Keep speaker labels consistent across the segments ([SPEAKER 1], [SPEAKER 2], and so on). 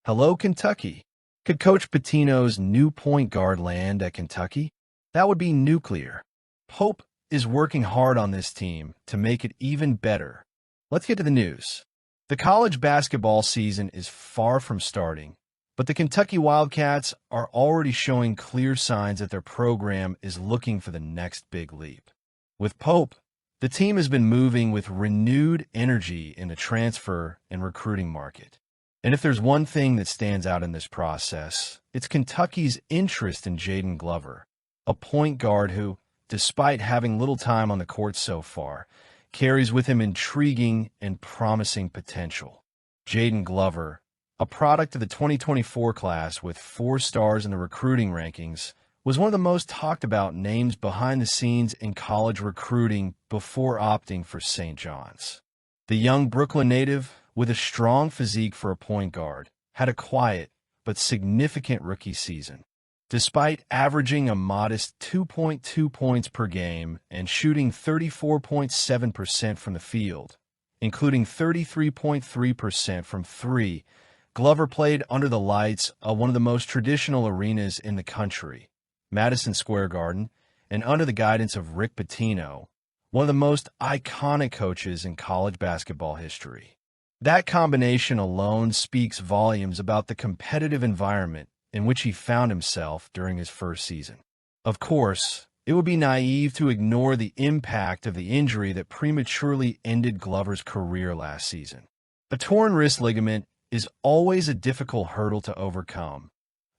[SPEAKER 1] Hello, Kentucky. Could Coach Pitino's new point guard land at Kentucky? That would be nuclear. Pope is working hard on this team to make it even better. Let's get to the news. The college basketball season is far from starting, but the Kentucky Wildcats are already showing clear signs that their program is looking for the next big leap. With Pope, the team has been moving with renewed energy in the transfer and recruiting market. And if there's one thing that stands out in this process, it's Kentucky's interest in Jaiden Glover, a point guard who, despite having little time on the court so far, carries with him intriguing and promising potential. Jaden Glover, a product of the 2024 class with 4 stars in the recruiting rankings, was one of the most talked about names behind the scenes in college recruiting before opting for St. John's. The young Brooklyn native, with a strong physique for a point guard, had a quiet but significant rookie season. Despite averaging a modest 2.2 points per game and shooting 34.7% from the field, including 33.3% from three, Glover played under the lights of one of the most traditional arenas in the country, Madison Square Garden, and under the guidance of Rick Pitino, one of the most iconic coaches in college basketball history. That combination alone speaks volumes about the competitive environment in which he found himself during his first season. Of course, it would be naive to ignore the impact of the injury that prematurely ended Glover's career last season. A torn wrist ligament is always a difficult hurdle to overcome,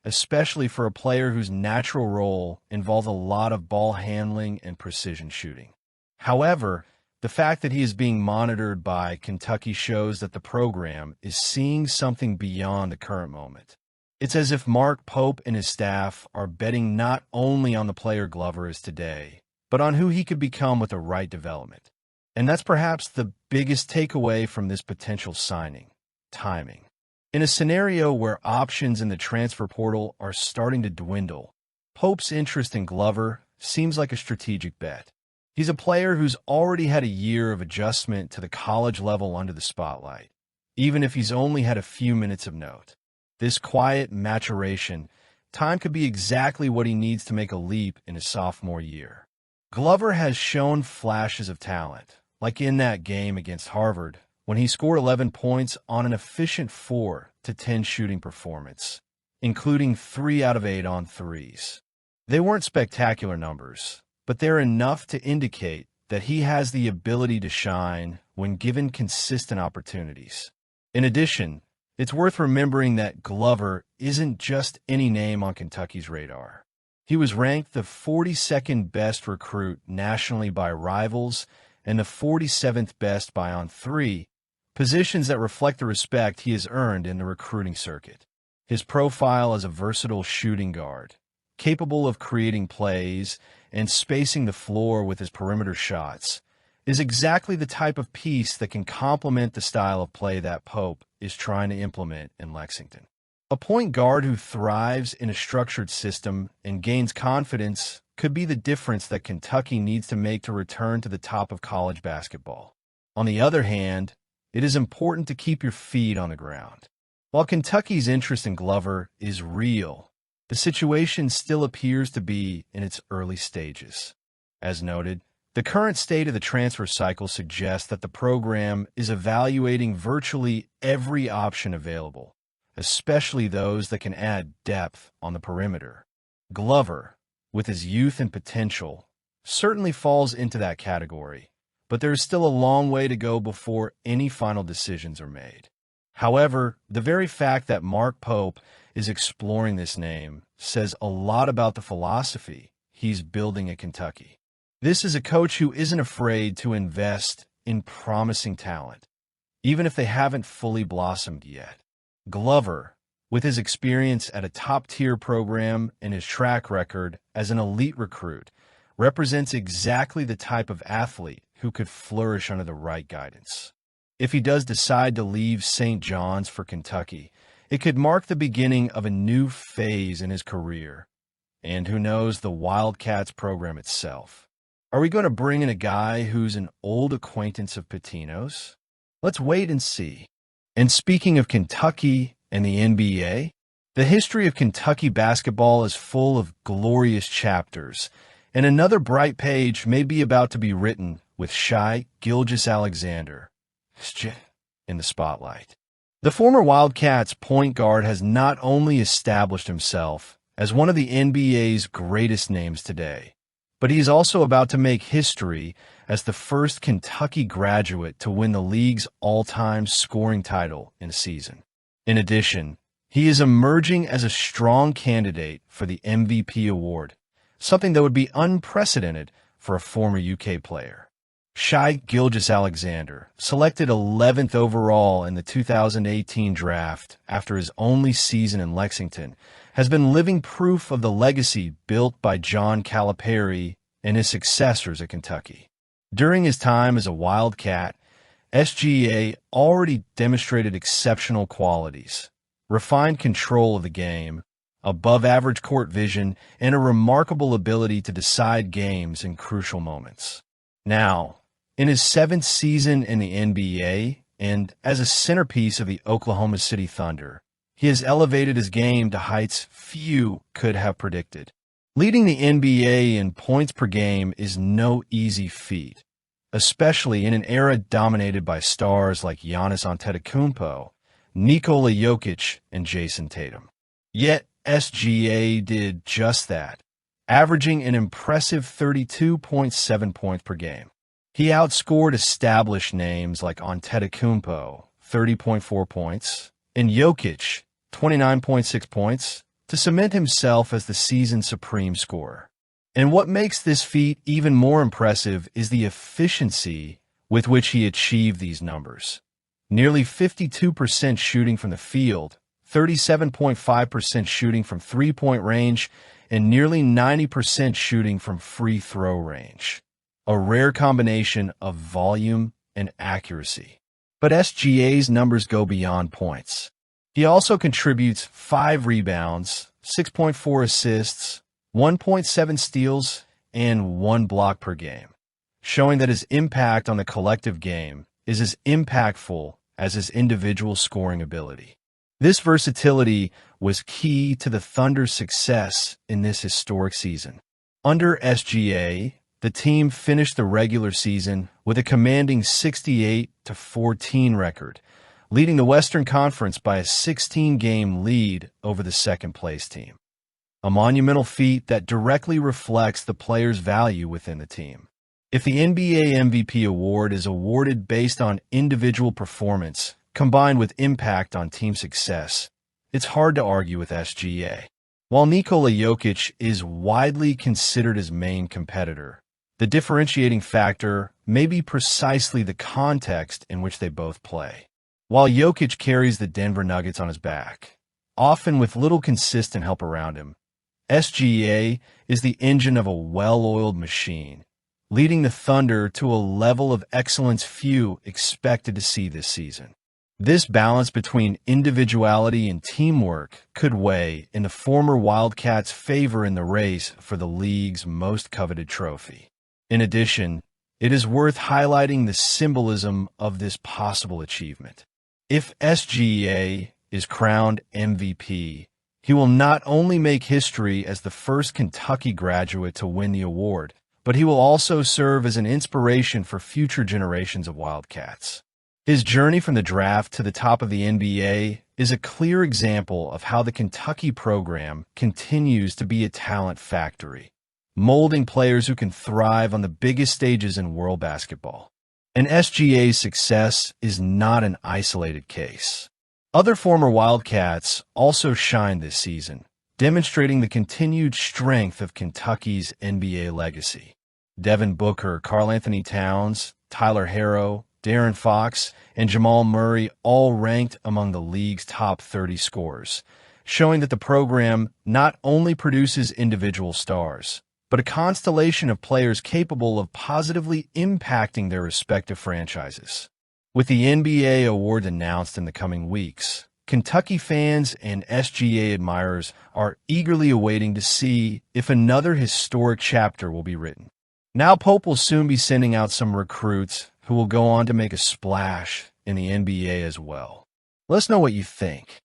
[SPEAKER 1] especially for a player whose natural role involved a lot of ball handling and precision shooting. However, the fact that he is being monitored by Kentucky shows that the program is seeing something beyond the current moment. It's as if Mark Pope and his staff are betting not only on the player Glover is today, but on who he could become with the right development. And that's perhaps the biggest takeaway from this potential signing: timing. In a scenario where options in the transfer portal are starting to dwindle, Pope's interest in Glover seems like a strategic bet. He's a player who's already had a year of adjustment to the college level under the spotlight, even if he's only had a few minutes of note. This quiet maturation time could be exactly what he needs to make a leap in his sophomore year. Glover has shown flashes of talent, like in that game against Harvard, when he scored 11 points on an efficient 4-10 shooting performance, including 3 out of 8 on threes. They weren't spectacular numbers, but they're enough to indicate that he has the ability to shine when given consistent opportunities. In addition, it's worth remembering that Glover isn't just any name on Kentucky's radar. He was ranked the 42nd best recruit nationally by Rivals and the 47th best by On3, positions that reflect the respect he has earned in the recruiting circuit. His profile as a versatile shooting guard, capable of creating plays and spacing the floor with his perimeter shots, is exactly the type of piece that can complement the style of play that Pope is trying to implement in Lexington. A point guard who thrives in a structured system and gains confidence could be the difference that Kentucky needs to make to return to the top of college basketball. On the other hand, it is important to keep your feet on the ground. While Kentucky's interest in Glover is real, the situation still appears to be in its early stages. As noted, the current state of the transfer cycle suggests that the program is evaluating virtually every option available, especially those that can add depth on the perimeter. Glover, with his youth and potential, certainly falls into that category, but there is still a long way to go before any final decisions are made. However, the very fact that Mark Pope is exploring this name says a lot about the philosophy he's building at Kentucky. This is a coach who isn't afraid to invest in promising talent, even if they haven't fully blossomed yet. Glover, with his experience at a top-tier program and his track record as an elite recruit, represents exactly the type of athlete who could flourish under the right guidance. If he does decide to leave St. John's for Kentucky, it could mark the beginning of a new phase in his career, and who knows, the Wildcats program itself. Are we going to bring in a guy who's an old acquaintance of Pitino's? Let's wait and see. And speaking of Kentucky and the NBA? The history of Kentucky basketball is full of glorious chapters, and another bright page may be about to be written with Shai Gilgeous-Alexander in the spotlight. The former Wildcats point guard has not only established himself as one of the NBA's greatest names today, but he's also about to make history as the first Kentucky graduate to win the league's all-time scoring title in a season. In addition, he is emerging as a strong candidate for the MVP award, something that would be unprecedented for a former UK player. Shai Gilgeous-Alexander, selected 11th overall in the 2018 draft after his only season in Lexington, has been living proof of the legacy built by John Calipari and his successors at Kentucky. During his time as a Wildcat, SGA already demonstrated exceptional qualities, refined control of the game, above-average court vision, and a remarkable ability to decide games in crucial moments. Now, in his 7th season in the NBA and as a centerpiece of the Oklahoma City Thunder, he has elevated his game to heights few could have predicted. Leading the NBA in points per game is no easy feat, especially in an era dominated by stars like Giannis Antetokounmpo, Nikola Jokic, and Jason Tatum. Yet, SGA did just that, averaging an impressive 32.7 points per game. He outscored established names like Antetokounmpo, 30.4 points, and Jokic, 29.6 points, to cement himself as the season's supreme scorer. And what makes this feat even more impressive is the efficiency with which he achieved these numbers. Nearly 52% shooting from the field, 37.5% shooting from three-point range, and nearly 90% shooting from free throw range. A rare combination of volume and accuracy. But SGA's numbers go beyond points. He also contributes 5 rebounds, 6.4 assists, 1.7 steals, and 1 block per game, showing that his impact on the collective game is as impactful as his individual scoring ability. This versatility was key to the Thunder's success in this historic season. Under SGA, the team finished the regular season with a commanding 68-14 record, leading the Western Conference by a 16-game lead over the second-place team. A monumental feat that directly reflects the player's value within the team. If the NBA MVP award is awarded based on individual performance combined with impact on team success, it's hard to argue with SGA. While Nikola Jokic is widely considered his main competitor, the differentiating factor may be precisely the context in which they both play. While Jokic carries the Denver Nuggets on his back, often with little consistent help around him, SGA is the engine of a well-oiled machine, leading the Thunder to a level of excellence few expected to see this season. This balance between individuality and teamwork could weigh in the former Wildcats' favor in the race for the league's most coveted trophy. In addition, it is worth highlighting the symbolism of this possible achievement. If SGA is crowned MVP, he will not only make history as the first Kentucky graduate to win the award, but he will also serve as an inspiration for future generations of Wildcats. His journey from the draft to the top of the NBA is a clear example of how the Kentucky program continues to be a talent factory, molding players who can thrive on the biggest stages in world basketball. And SGA's success is not an isolated case. Other former Wildcats also shined this season, demonstrating the continued strength of Kentucky's NBA legacy. Devin Booker, Karl-Anthony Towns, Tyler Herro, De'Aaron Fox, and Jamal Murray all ranked among the league's top 30 scorers, showing that the program not only produces individual stars, but a constellation of players capable of positively impacting their respective franchises. With the NBA awards announced in the coming weeks, Kentucky fans and SGA admirers are eagerly awaiting to see if another historic chapter will be written. Now Pope will soon be sending out some recruits who will go on to make a splash in the NBA as well. Let us know what you think.